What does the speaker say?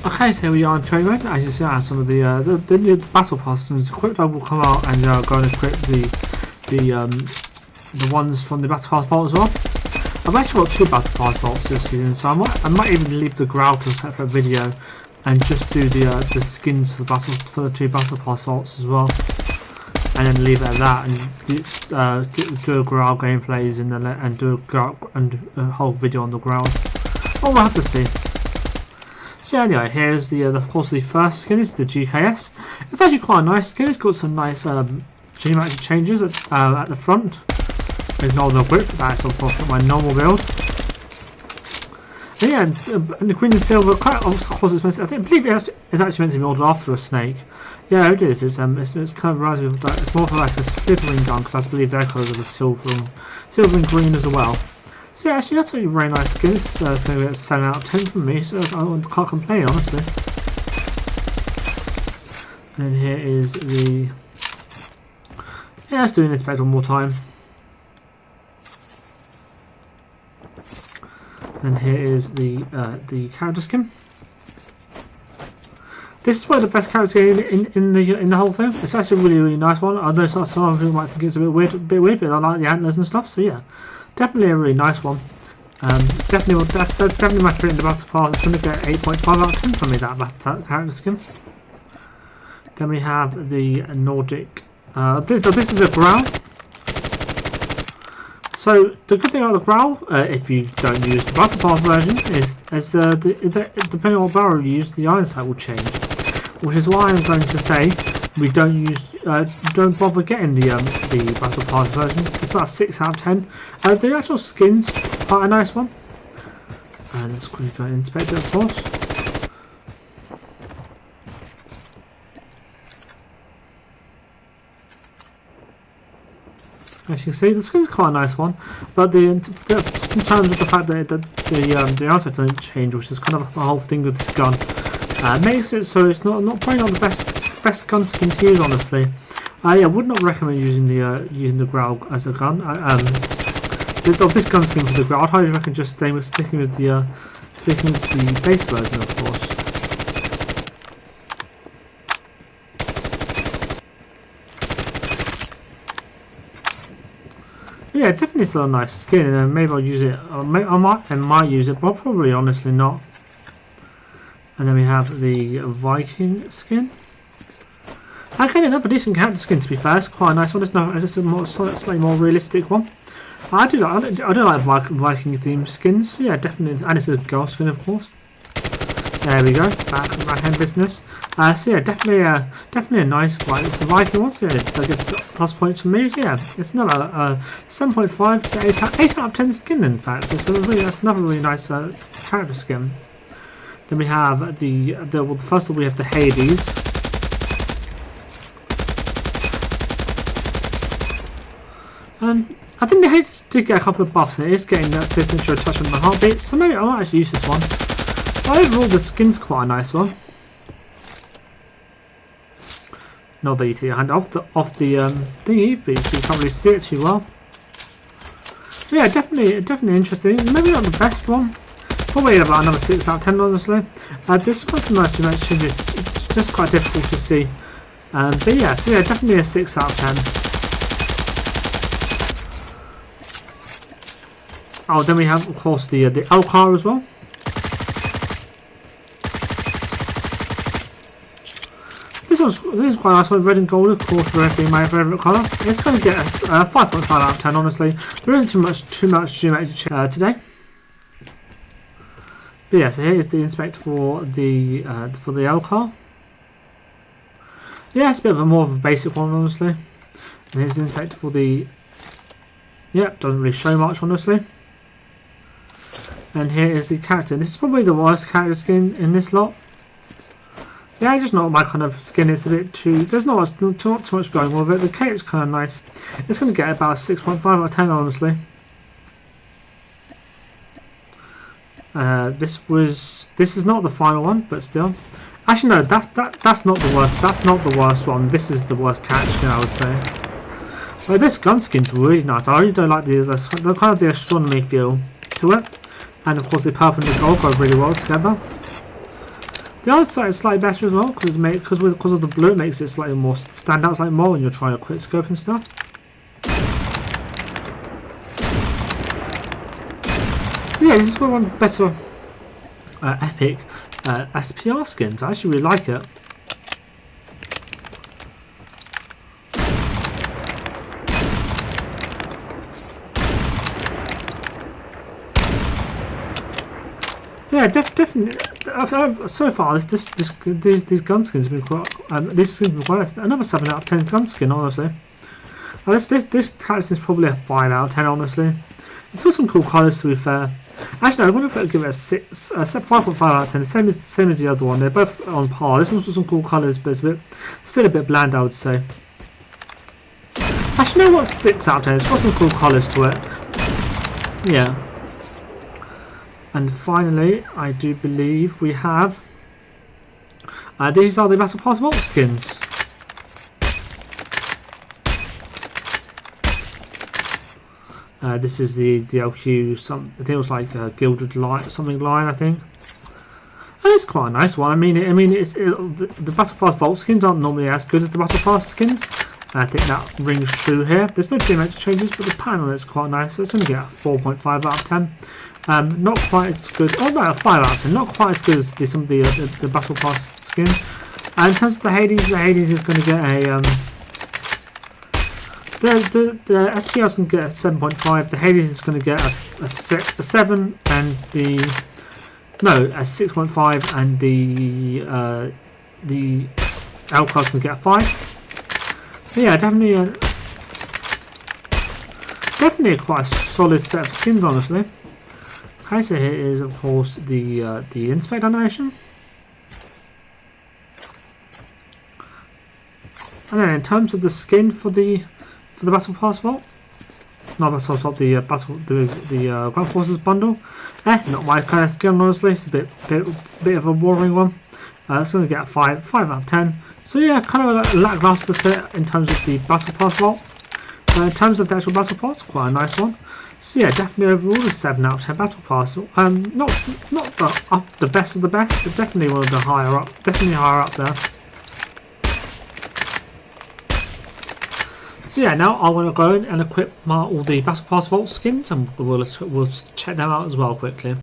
Okay, so here we are in trade mode. As you see, I have some of the new battle passes equipped. I will come out and go and equip the ones from the battle pass vault as well. I've actually got 2 battle pass vaults this season, so I might even leave the GRAU to a separate video and just do the skins for the 2 battle pass vaults as well, and then leave it at that and do a GRAU gameplays and do a whole video on the GRAU. Well, we'll have to see. So yeah, anyway, here's of course the first skin is the GKS. It's actually quite a nice skin. It's got some nice geometric changes at the front. Ignore the whip. That's of course my normal build. And yeah, and the green and silver, quite of course expensive. I believe it's actually meant to be ordered after a snake. Yeah, it is. It's kind of reminds me of that. It's more of like a slithering gun because I believe their colours are the silver and green as well. So yeah, actually that's a very nice skin. It's going to be a 7 out of 10 from me, so I can't complain honestly. And then here is the... Yeah, let's do an inspect one more time. And here is the character skin. This is one of the best character skin in the whole thing. It's actually a really nice one. I know some people might think it's a bit weird, but I like the antlers and stuff. So yeah. Definitely a really nice one. Definitely my favorite in the battle pass. It's going to get 8.5 out of 10 from me, that character skin. Then we have the Nordic. This is the GRAU. So the good thing about the GRAU, if you don't use the battle pass version, is depending on what barrel you use, the iron sight will change. Which is why I'm going to say we don't bother getting the battle pass version. It's about 6 out of 10. The actual skin's quite a nice one. And let's quickly go and inspect it, of course. As you can see, the skin's quite a nice one, but in terms of the fact that the outside doesn't change, which is kind of the whole thing with this gun, makes it so it's probably not the best gun skin to use, honestly. I would not recommend using the GRAU as a gun. Of this gun skin for the GRAU, I'd highly recommend just sticking with the base version, of course. Yeah, definitely still a nice skin, and maybe I'll use it. I might use it, but probably honestly not. And then we have the Viking skin. Again, another decent character skin to be fair. It's quite a nice one. It's a slightly more realistic one. I do like Viking themed skins. So yeah, definitely, and it's a girl skin, of course. There we go, backhand business. So yeah, definitely a nice one. It's a Viking one, so yeah, I get plus points from me. So yeah, it's another 7.5 to 8 out of 10 skin. In fact, that's another really nice character skin. Then we have well, first of all we have the Hades. I think the Hades did get a couple of buffs, and it is getting that signature touch on the heartbeat, so maybe I might actually use this one. But overall, the skin's quite a nice one. Not that you take your hand off the thingy, but you can't really see it too well. But yeah, definitely interesting. Maybe not the best one. Probably about another 6 out of 10, honestly. This got some nice changes. It's just quite difficult to see. But yeah, so yeah, definitely a 6 out of 10. Oh, then we have, of course, the Alcar as well. This is quite a nice one. Red and gold, of course, red being my favourite colour. It's going to get us 5.5 out of 10, honestly. There isn't too much geometric today. But yeah, so here is the inspect for the Alcar. Yeah, it's a bit of more of a basic one, honestly. And here's the inspect for the... Yep, doesn't really show much, honestly. And here is the character. This is probably the worst character skin in this lot. Yeah, just not my kind of skin. It's a bit too... There's not too much going on with it. The character's kind of nice. It's going to get about 6.5 out of 10, honestly. This is not the final one, but still. Actually, no, that's not the worst. That's not the worst one. This is the worst character skin, I would say. But this gun skin's really nice. I really don't like the kind of the astronomy feel to it. and of course the purple and the gold go really well together. The other side is slightly better as well because of the blue, it makes it slightly more stand out slightly more when you're trying to quick scope and stuff. So yeah, this is one of the better epic SPR skins. I actually really like it. Yeah, definitely. So far, these gun skins have been quite. This skins been quite another 7 out of 10 gun skin, honestly. This character is probably a 5 out of 10, honestly. It's got some cool colours, to be fair. Actually, no, I'm going to give it a 5.5 out of 10. The same as the other one. They're both on par. This one's got some cool colours, but it's still a bit bland, I would say. Actually, you know what? 6 out of 10. It's got some cool colours to it. Yeah. And finally, I do believe we have. These are the Battle Pass Vault skins. This is the DLQ. I think it was like Gilded Light, something line. I think. And it's quite a nice one. I mean, the Battle Pass Vault skins aren't normally as good as the Battle Pass skins. I think that rings true here. There's no geometric changes, but the panel is quite nice. So it's going to get a 4.5 out of 10. Not quite as good. Oh no, a 5 out of 10. Not quite as good as some of the Battle Pass skins. And in terms of the Hades is going to get a the SPR is going to get a 7.5. The Hades is going to get a 7, and a 6.5, and the L-Class is going to get a 5. So yeah, definitely quite a solid set of skins, honestly. Okay, so here is of course the inspect animation, and then in terms of the skin for the Battle Pass Vault, not Battle Pass Vault, the Ground Forces bundle. Not my kind of skin, honestly. It's a bit of a boring one. It's going to get a 5 out of 10. So yeah, kind of a lackluster set in terms of the Battle Pass Vault. In terms of the actual Battle Pass, quite a nice one. So yeah, definitely overall a 7 out of 10 Battle Pass. Not the best of the best, but definitely one of the higher up there. So yeah, now I want to go in and equip all the Battle Pass Vault skins, and we'll check them out as well quickly.